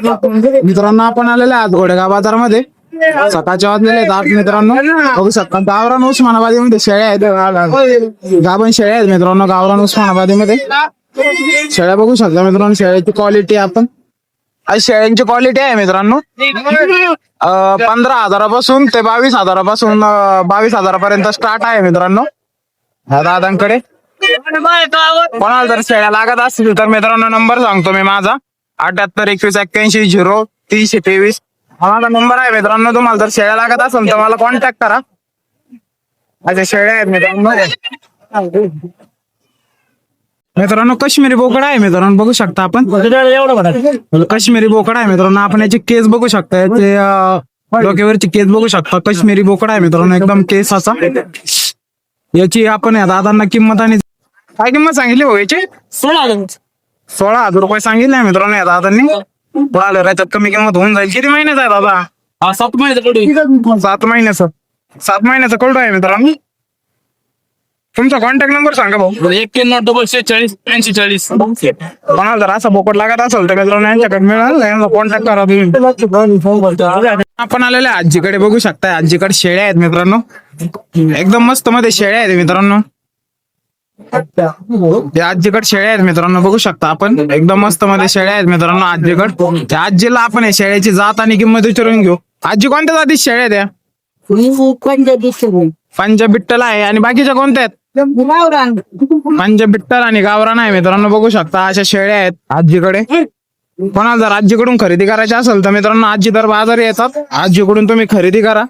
मित्रांनो आपण आलेले आज घोडेगाव बाजारमध्ये सकाळच्या वाजलेले आहेत 8 मित्रांनो. बघू शकता गावरान उस्मानाबादी मध्ये शेळ्या आहेत, गाभण शेळ्या आहेत मित्रांनो. गावरान उस्मानाबादी मध्ये शेळ्या बघू शकता मित्रांनो. शेळ्याची क्वालिटी आपण आज शेळ्यांची क्वालिटी आहे मित्रांनो 15,000पासून ते 22,000पासून 22,000पर्यंत स्टार्ट आहे मित्रांनो ह्या दादांकडे. कोणाला जर शेळ्या लागत असतील तर मित्रांनो नंबर सांगतो मी माझा 782181 03023 हा माझा नंबर आहे मित्रांनो. तुम्हाला जर शेळ्या लागत असेल तर मला कॉन्टॅक्ट करा. अशा शेळ्या आहेत मित्रांनो. मित्रांनो काश्मीरी बोकड आहे मित्रांनो. बघू शकता आपण काश्मीरी बोकड आहे मित्रांनो. आपण याची केस बघू शकता, याचे डोक्यावरची केस बघू शकता. काश्मीरी बोकड आहे मित्रांनो एकदम केसाचा. याची आपण या दादांना किंमत आणि काय किंमत सांगितली हो याची? 16,000 रुपये सांगितले मित्रांनो या दादांनी. आलं याच्यात कमी किंमत होऊन जाईल. किती महिन्याचा आहे दादा? 7 महिन्याचा 7 महिन्याचा कळडू आहे मित्रांनो. तुमचा कॉन्टॅक्ट नंबर सांगा भाऊ. 9146468040. कोणाला जर असा बोकड लागत असेल तर मित्रांनो यांच्याकडे मिळेल, यांचा कॉन्टॅक्ट करा तुम्ही. आपण आलेल्या आजीकडे बघू शकता. आजीकडे शेळ्या आहेत मित्रांनो, एकदम मस्त मध्ये शेळ्या आहेत मित्रांनो. त्या आजीकडे शेळ्या आहेत मित्रांनो. बघू शकता आपण एकदम मस्त मध्ये शेळ्या आहेत मित्रांनो आजीकडे. त्या आजीला आपण या शेळ्याची जात आणि किंमत विचारून घेऊ. आजी कोणत्या जाती शेळ्या त्या? पंजाब बिट्टल आहे. आणि बाकीच्या कोणत्या आहेत? पंजाब बिट्टल आणि गावरान आहे मित्रांनो. बघू शकता अशा शेळ्या आहेत आजीकडे. कोणाला जर आजीकडून खरेदी करायची असेल तर मित्रांनो आजी दर बाजार येतात, आजीकडून तुम्ही खरेदी करा.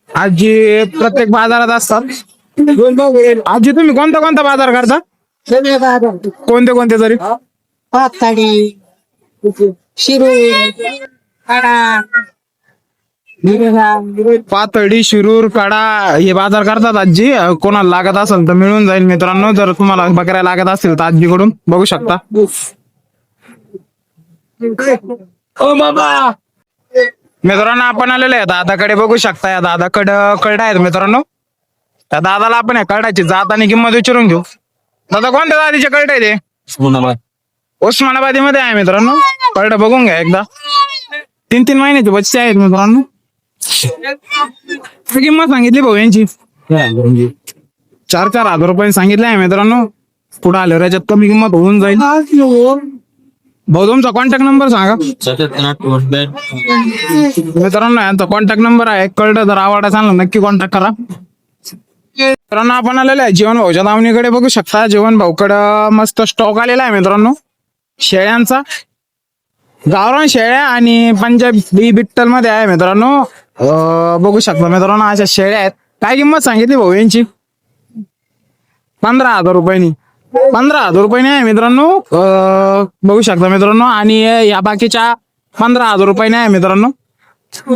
आजी प्रत्येक बाजारात असतात. आजी तुम्ही कोणता कोणता बाजार करता? कोणते कोणते तरी? पातळी, शिरूर, कडा हे बाजार करतात आजी. कोणाला लागत असेल तर मिळून जाईल मित्रांनो. जर तुम्हाला बकऱ्या लागत असतील तर आजीकडून बघू शकता. मित्रांनो आपण आलेले आहे दादाकडे. बघू शकता या दादाकडं कळडा आहेत मित्रांनो. त्या दादाला आपण या कळडाची जात आणि किंमत विचारून घेऊ. दादा कोणत्या जातीचे कळडे आहे ते? उस्मानाबादी मध्ये आहे मित्रांनो. कळडं बघून घ्या एकदा. 3 महिन्याचे बच्चे आहेत मित्रांनो. किंमत सांगितली भाऊ यांची 4,000 रुपये सांगितले आहे मित्रांनो. पुढे आले याच्यात कमी किंमत होऊन जाईल. भाऊ तुमचा कॉन्टॅक्ट नंबर सांगा. मित्रांनो यांचा कॉन्टॅक्ट नंबर आहे. कळलं जर आवडायचं सांगा नक्की कॉन्टॅक्ट करा. मित्रांनो आपण आलेलं आहे जीवन भाऊच्या दावणीकडे. बघू शकता जीवन भाऊकडं मस्त स्टॉक आलेला आहे मित्रांनो शेळ्यांचा. गावरान शेळ्या आणि पंजाबी बिट्टल मध्ये आहे मित्रांनो. बघू शकता मित्रांनो अशा शेळ्या आहेत. काय किंमत सांगितली भाऊ यांची? 15,000 रुपयांनी. 15,000 रुपयाने आहे मित्रांनो. बघू शकता मित्रांनो. आणि या बाकीच्या 15,000 रुपयाने आहे मित्रांनो.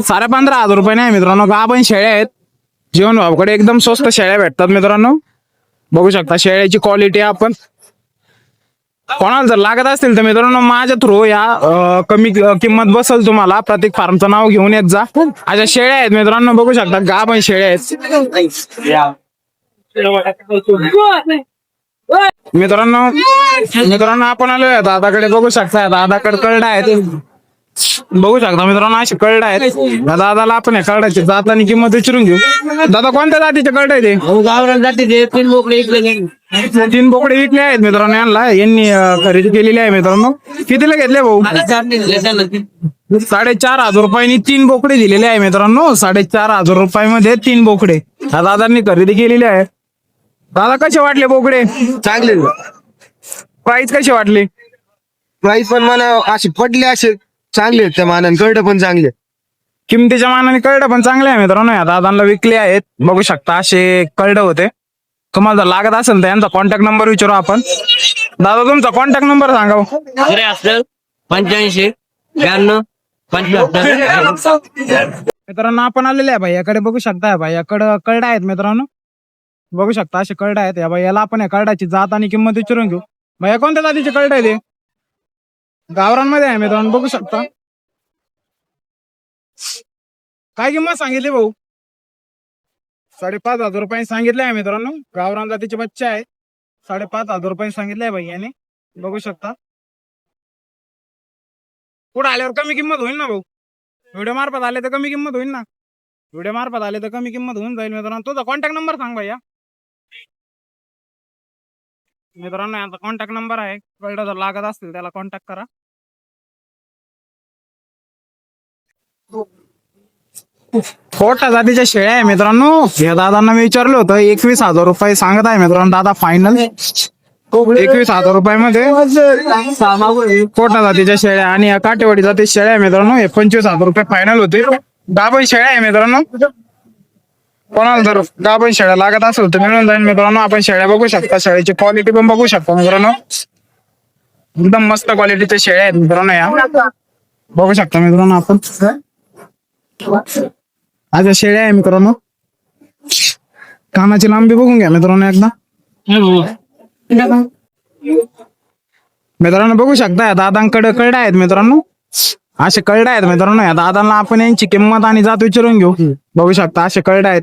15,500 रुपयाने आहे मित्रांनो. गाभण शेळ्या आहेत. जीवन भाऊकडे एकदम स्वस्त शेळ्या भेटतात मित्रांनो. बघू शकता शेळ्याची क्वालिटी आपण. कोणाला जर लागत असतील तर मित्रांनो माझ्या थ्रू या कमी किंमत बसल तुम्हाला. प्रत्येक फार्मचं नाव घेऊन येत जा. अशा शेळ्या आहेत मित्रांनो. बघू शकता गाभण शेळ्या आहेत मित्रांनो आपण आलो दादाकडे. बघू शकता दादाकडे कळडा आहेत. बघू शकता मित्रांनो असे कळडा आहेत. दादाला आपण या कळडाची जात आणि किंमत विचारून घेऊ. दादा कोणत्या जातीचे कळडा आहे ते? गावरान जातीचे 3 बोकडे इकडे 3 बोकडे विकले आहेत मित्रांनो. यांनी खरेदी केलेली आहे मित्रांनो. कितीला घेतले भाऊ? 4,500 रुपयांनी 3 बोकडे दिलेले आहे मित्रांनो. 4,500 रुपयामध्ये 3 बोकडे दादांनी खरेदी केलेली आहे. दादा कसे वाटले बोकडे? चांगले. प्राइस कशी वाटली? प्राइस पण मला असे पडले, असे चांगले त्या मानाने. कळडं पण चांगले. किमतीच्या मानाने कळडं पण चांगले आहे मित्रांनो. या दादांना विकले आहेत. बघू शकता असे कळडं होते. तुम्हाला जर लागत असेल तर यांचा कॉन्टॅक्ट नंबर विचारू आपण. दादा तुमचा कॉन्टॅक्ट नंबर सांगा. 85 92 75. मित्रांनो आपण आलेले आहे भाईयाकडे. बघू शकता भाईयाकडे कळडा आहेत मित्रांनो. बघू शकता असे कळडा आहेत. या भाईयाला आपण या कळडाची जात आणि किंमत विचारून घेऊ. भैया कोणत्या जातीचे कळडा आहे ते? गावरांमध्ये आहे मित्रांनो. बघू शकता. काय किंमत सांगितली भाऊ? 5,500 रुपये सांगितले आहे मित्रांनो. गावरान जातीचे बच्चे आहेत. 5,500 रुपये सांगितले आहे भैयाने. बघू शकता. पुढे आल्यावर कमी किंमत होईल ना भाऊ. व्हिडिओ मार्फत आले तर कमी किंमत होईल ना. व्हिडिओ मार्फत आले तर कमी किंमत होऊन जाईल मित्रांनो. तुझा कॉन्टॅक्ट नंबर सांग भैया. मित्रांनो यांचा कॉन्टॅक्ट नंबर आहे, कळलं जर लागत असतील त्याला कॉन्टॅक्ट करा. छोट्या जातीच्या शेळ्या आहे मित्रांनो. या दादांना मी विचारलं होतं 21,000 रुपये सांगत आहे मित्रांनो दादा फायनल. 21,000 रुपयामध्ये छोट्या जातीच्या शेळ्या आणि या काटेवाडी जातीच्या शेळ्या आहे मित्रांनो. हे 25,000 रुपये फायनल होते. गाभण शेळ्या आहे मित्रांनो. कोणाला जर गाभण शेळ्या लागत असेल तर मिळून जाईल मित्रांनो. आपण शेळ्या बघू शकता, शेळ्याची क्वालिटी पण बघू शकता मित्रांनो. एकदम मस्त क्वालिटीच्या शेळ्या आहेत मित्रांनो. या बघू शकता मित्रांनो आपण. अशा शेळ्या आहे मित्रांनो. कानाची लांबी बघून घ्या मित्रांनो एकदा. मित्रांनो बघू शकता या दादांकडे कळड्या आहेत मित्रांनो. असे कळड्या आहेत मित्रांनो. या दादांना आपण यांची किंमत आणि जात विचारून घेऊ. बघू शकता असे कळड्या आहेत.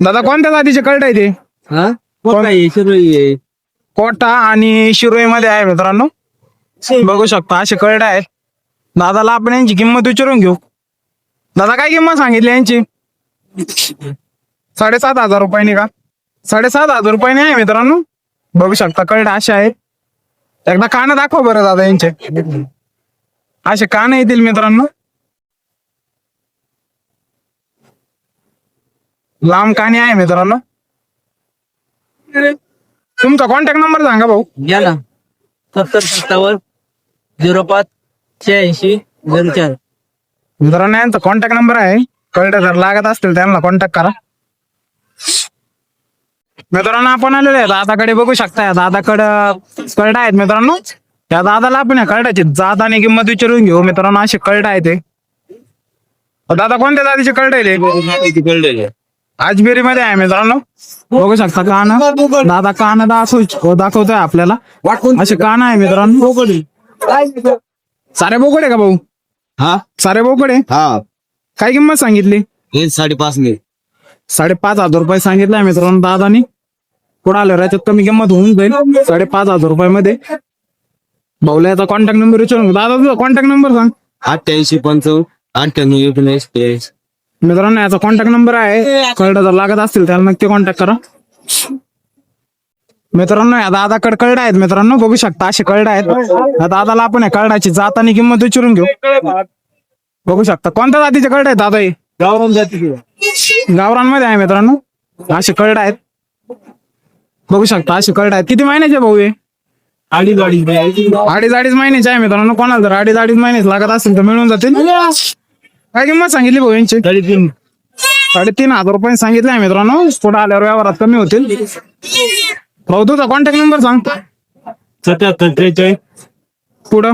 दादा कोणत्या जातीचे कळड्या आहे ते? कोटा आणि शिरोई मध्ये आहे मित्रांनो. बघू शकता असे कळड्या आहेत. दादाला आपण यांची किंमत विचारून घेऊ. दादा काय किंमत सांगितली यांची? 7,500 रुपयाने का? 7,500 रुपयाने आहे मित्रांनो. बघू शकता कळड्या अशा आहेत. एकदा कान दाखव बरं दादा यांचे. असे कान येतील मित्रांनो. लांब काने आहे मित्रांनो. तुमचा कॉन्टॅक्ट नंबर सांगा भाऊ. घ्या ना 7057 05 86 04. मित्रांनो यांचा कॉन्टॅक्ट नंबर आहे. कळड्या जर लागत असतील त्यांना कॉन्टॅक्ट करा. मित्रांनो आपण आलेलो आहे दादाकडे. बघू शकता दादाकडे कळडा आहेत मित्रांनो. त्या दादाला आपण या कळड्याची जात आणि किंमत विचारून घेऊ मित्रांनो. असे कळडा आहे ते. दादा कोणत्या जातीचे कळडे आहे? आजबेरी मध्ये आहे मित्रांनो. बघू शकता कान. दादा कान दाखवतोय आपल्याला. असे कान आहे मित्रांनो. सारे बोकडे का भाऊ? हा सारे बोकडे. हा काय किंमत सांगितली? 5,500. 5,500 रुपये सांगितलंय मित्रांनो दादानी. पुढे आल्यावर याच्यात कमी किंमत होऊन जाईल 5,500 रुपयामध्ये. भाऊला याचा कॉन्टॅक्ट नंबर विचारून दादा तुझा कॉन्टॅक्ट नंबर सांग. 8855 9819. मित्रांनो याचा कॉन्टॅक्ट नंबर आहे. कळडा जर लागत असतील त्याला नक्की कॉन्टॅक्ट करा मित्रांनो. या दादाकडे कळडा आहेत मित्रांनो. बघू शकता असे कळडा आहेत. या दादाला आपण या कळडाची जात आणि किंमत विचारून घेऊ. बघू शकता कोणत्या जातीचे कळडा आहेत दादा? हे गावरान जाती. गावरांमध्ये आहे मित्रांनो. असे कळडा आहेत. बघू शकता असे कळडा आहेत. किती महिन्याचे भाऊ हे? 2.5 महिन्याचे आहे मित्रांनो. कोणाला जर 2.5 महिन्याचे लागत असेल तर मिळून जातील. काय किंमत सांगितली भाऊ यांची? 3,500 रुपये सांगितले आहे मित्रांनो. पुढे आल्यावर व्यवहारात कमी होतील. भाऊ तुझा कॉन्टॅक्ट नंबर सांग. 77 पुढं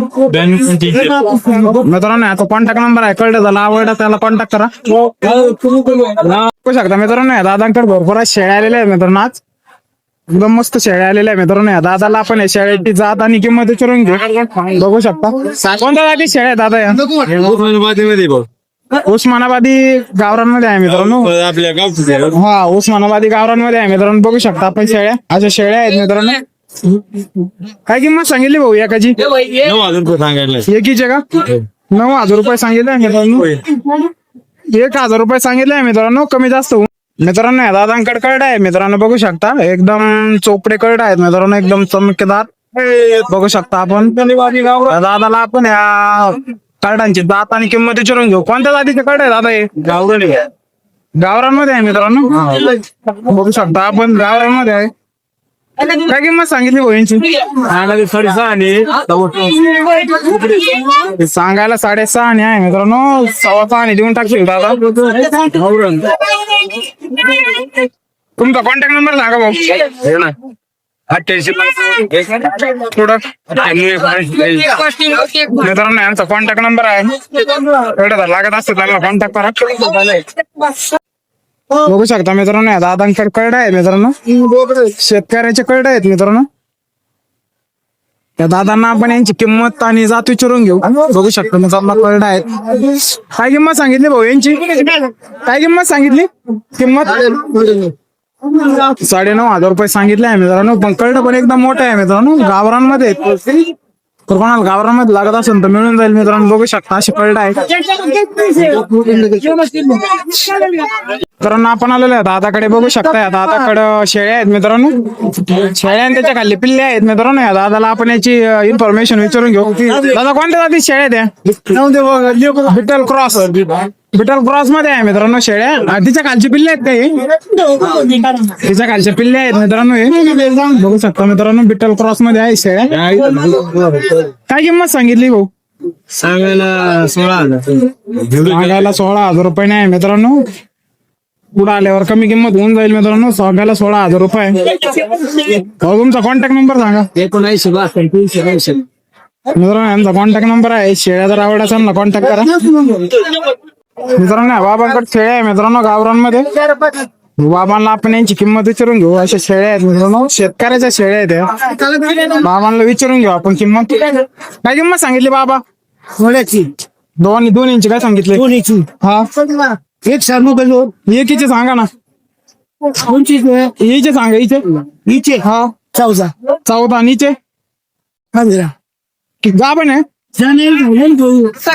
मित्रांनो याचा कॉन्टॅक्ट नंबर आहे. कळलं झाला आवडला त्याला कॉन्टॅक्ट करा. बघू शकता मित्रांनो या दादांकडे भरपूर शेळ्या आलेल्या आहेत मित्रांनो. आज एकदम मस्त शेळ्या आलेल्या आहे मित्रांनो. या दादाला आपण या शेळ्याची जात आणि किंमत विचारून घेऊ. बघू शकता कोणत्या जाती शेळ्या आहेत दादा या? उस्मानाबादी गावरांमध्ये आहे मित्रांनो. आपल्या गावचं. हा उस्मानाबादी गावरांमध्ये आहे मित्रांनो. बघू शकता आपण शेळ्या. अशा शेळ्या आहेत मित्रांनो. काय किंमत सांगितली भाऊ एकाची? 9,000 रुपये सांगायला. एकीचे का? 9,000 रुपये सांगितले मित्रांनो. 1,000 रुपये सांगितले मित्रांनो. कमी जास्त होऊन मित्रांनो या दादांकडे कळडा आहे मित्रांनो. बघू शकता एकदम चोपडे कळडा आहेत मित्रांनो. एकदम चमकेदार बघू शकता आपण. या दादाला आपण या कळडांची जात आणि किंमत विचारून घेऊ. कोणत्या जातीचे कळडा आहे दादा हे? गावरांमध्ये आहे मित्रांनो. बघू शकता आपण गावरांमध्ये आहे. काय किंमत सांगितली भाऊ यांची? 6,500. सांगायला 6.5 आहे मित्रांनो. 6.25 देऊन टाकशील दादा. तुमचा कॉन्टॅक्ट नंबर सांगा भाऊ. 88 थोडं मित्रांनो यांचा कॉन्टॅक्ट नंबर आहे. एवढं लागत असतं त्यांना कॉन्टॅक्ट करा. बघू शकता मित्रांनो या दादांकडे कळडा आहे मित्रांनो. शेतकऱ्याचे कळडा आहेत मित्रांनो. त्या दादांना आपण यांची किंमत आणि जात विचारून घेऊ. बघू शकता मित्रांनो कळडा आहेत. काय किंमत सांगितली भाऊ यांची? काय किंमत सांगितली? किंमत 9,500 रुपये सांगितले आहे मित्रांनो. पण कळडं पण एकदम मोठं आहे मित्रांनो. गावरांमध्ये तर कोणाला गावरामध्ये लागत असेल तर मिळून जाईल मित्रांनो. बघू शकता अशी कळड आहे. मित्रांनो आपण आलेलो आहे दादाकडे. बघू शकता या दादाकडे शेळ्या आहेत मित्रांनो. शेळ्या आणि त्याच्या खाली पिल्ले आहेत मित्रांनो. या दादाला आपण याची इन्फॉर्मेशन विचारून घेऊ. दादा कोणत्या जाती शेळ्या आहेत त्या? Beetle cross. बिटल क्रॉस मध्ये आहे मित्रांनो शेळ्या. तिच्या खालची पिल्ले आहेत काही. तिच्या खालच्या पिल्ले आहेत मित्रांनो हे. बघू शकता मित्रांनो बिटल क्रॉस मध्ये आहे शेळ्या. काय किंमत सांगितली भाऊ? सांगायला 16,000. सांगायला 16,000 रुपये नाही मित्रांनो. पुढे आल्यावर कमी किंमत होऊन जाईल मित्रांनो. सांगायला 16,000 रुपये. भाऊ तुमचा कॉन्टॅक्ट नंबर सांगा. 79 मित्रांनो यांचा कॉन्टॅक्ट नंबर आहे. शेळ्या जर आवड असेल ना कॉन्टॅक्ट करा मित्रांनो. बाबांकडे शेळ्या आहे मित्रांनो गावरांमध्ये. बाबांना आपण यांची किंमत विचारून घेऊ. अशा शेळ्या आहेत मित्रांनो. शेतकऱ्याच्या शेळ्या आहेत या. बाबांना विचारून घेऊ आपण किंमत. काय किंमत सांगितली बाबा? दोन इंची काय सांगितले? हा एक सांगू का जो एकीचे सांगा ना. हिचे सांगा. हिचे हा 14 नीचे गाभण आहे.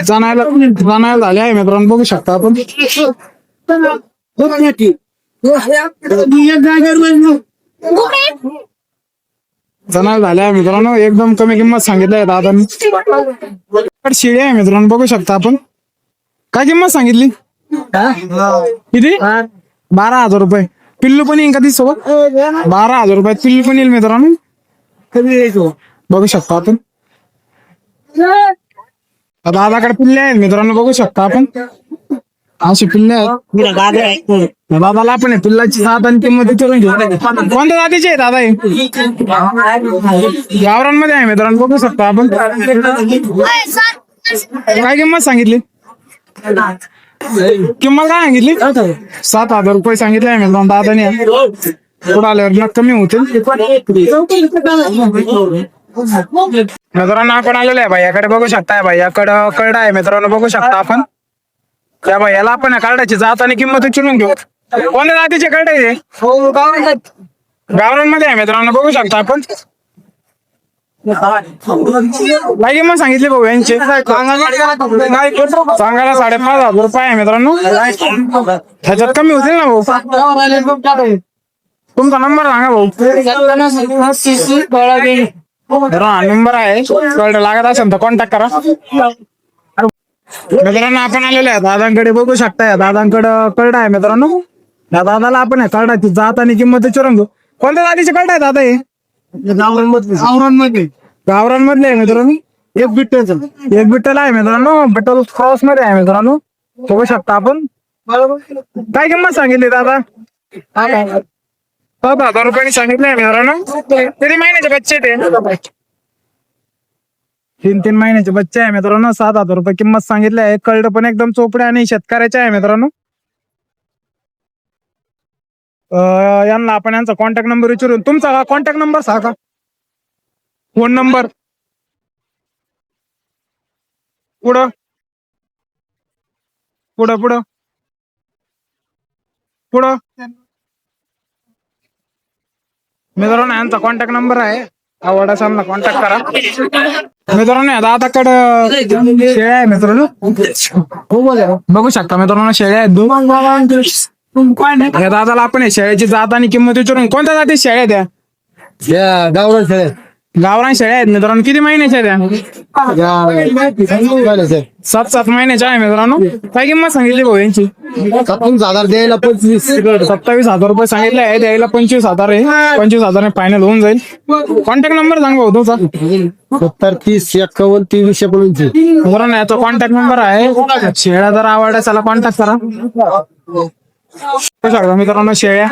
जाणायला झाले आहे मित्रांनो. बघू शकता आपण. जनावर झाले आहे मित्रांनो. एकदम कमी किंमत सांगितली दादांनी. शेळी आहे मित्रांनो. बघू शकता आपण. काय किंमत सांगितली? किती? 12,000 रुपये. पिल्लू पण येईल का ती सोबत? 12,000 रुपयात पिल्लू पण येईल मित्रांनो. बघू शकता आपण. दादाकडे पिल्ले आहेत मित्रांनो. बघू शकता आपण. अशी पिल्ले आहेत. दादाला आपण पिल्लाची जात आणि किंमत विचारून घेऊ. कोणत्या जातीचे आहे दादा हे? गावरांमध्ये आहे मित्रांनो. बघू शकता आपण. काय किंमत सांगितली? किंमत काय सांगितली? 7,000 रुपये सांगितले आहे मित्रांनो दादाने. पुढे आल्यावर कमी होतील मित्रांनो. आपण आलेलो आहे भाईयाकडे. बघू शकता भाईयाकडं कळडा आहे मित्रांनो. बघू शकता आपण. त्या भाईयाला आपण कळड्याची जात आणि किंमत विचारून घेऊ. कोणत्या जातीचे कळडे आहे? गावरांमध्ये आहे मित्रांनो. बघू शकता आपण. काय किंमत सांगितली भाऊ यांची? सांगायला 5,500 रुपये आहे मित्रांनो. ह्याच्यात कमी होतील ना भाऊ? तुमचा नंबर सांगा भाऊ. नंबर आहे. कळडं लागत असेल तर कॉन्टॅक्ट करा मित्रांनो. आपण आलेलो आहे दादांकडे. बघू शकता दादांकडे कळडा आहे मित्रांनो. या दादाला आपण कळडाची जात आणि किंमत विचारून घेऊ. कोणत्या जातीचे कळडा आहे दादा हे? गावरांमधले आहे मित्रांनो. एक बिट्टल आहे मित्रांनो. बिट्टल क्रॉस मध्ये आहे मित्रांनो. बघू शकता आपण. काय किंमत सांगितली दादा? 7,000 रुपयांनी सांगितले मित्रांनो. किती महिन्याचे बच्चे ते? 3 महिन्याचे बच्चे आहे मित्रांनो. 7,000 रुपये किंमत सांगितली आहे. कळड पण एकदम चोपडे आणि शेतकऱ्याचे आहे मित्रांनो. यांना आपण यांचा कॉन्टॅक्ट नंबर विचारून. तुमचा कॉन्टॅक्ट नंबर सांगा. Phone number. पुढं पुढं पुढं पुढं मित्रांनो यांचा कॉन्टॅक्ट नंबर आहे. आवड असेल कॉन्टॅक्ट करा मित्रांनो. दादाकडं शेळ्या आहे मित्रांनो. बघू शकता मित्रांनो शेळ्या आहेत. या दादाला आपण शेळ्याची जात आणि किंमत विचारून. कोणत्या जाती शेळ्या द्या? गावरान शेळ्या. गावरान शेळ्या आहेत मित्रांनो. किती महिन्याच्या द्या? 7 महिन्याच्या आहे मित्रांनो. काय किंमत सांगितली भाऊ यांची? 27,000 द्यायला 25. 27,000 रुपये सांगितले आहे. द्यायला 25,000 आहे. 25,000 फायनल होऊन जाईल. कॉन्टॅक्ट नंबर सांग भाऊ तुमचा. 70 30 51 23 मित्रांनो याचा कॉन्टॅक्ट नंबर आहे. शेळ्या जर आवडल्या त्याला कॉन्टॅक्ट करा. मित्रांनो शेळ्या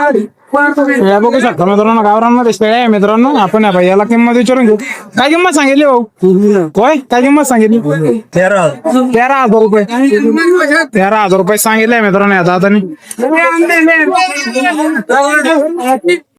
बघू शकता मित्रांनो. गावरांमध्ये शेळ्या आहे मित्रांनो. आपण याला किंमत विचारून घेऊ. काय किंमत सांगितली भाऊ? होय काय किंमत सांगितली? 13,000 रुपये. 13,000 रुपये सांगितले मित्रांनो या दादानी.